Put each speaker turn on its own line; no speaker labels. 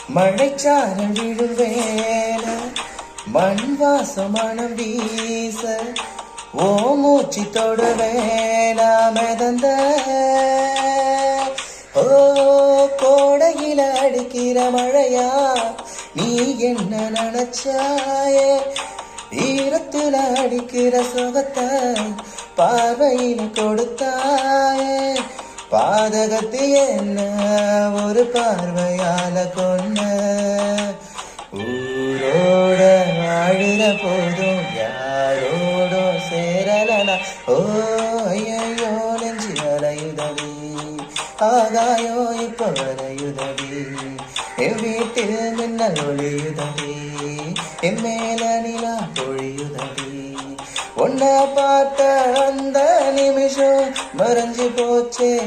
மழைச்சாரல் விழும் வேல மண் வாசமணம் வீச ஓ மூச்சு தொடு வேலா மிதந்த ஓ கோடையில அடிக்கிற மழையா நீ என்ன நினைச்சாயே ஈரத்துல அடிக்கிற சுகத்தை பார்வையில கொடுத்தாயே பாதகத்து என்ன ஒரு பார்வையால கொன்ன ஊரோட வாழுற போதும் யாரோட சேரலனா ஓ ஐயோ நெஞ்சு அலையுதடி ஆகாயோ இப்ப வரையுதடி என் வீட்டில் மின்னல் ஒளியுதடி என் மேல நிலா பொழியுதடி உன்னை பார்த்த அந்த நிமிஷம் மறைஞ்சு போச்சே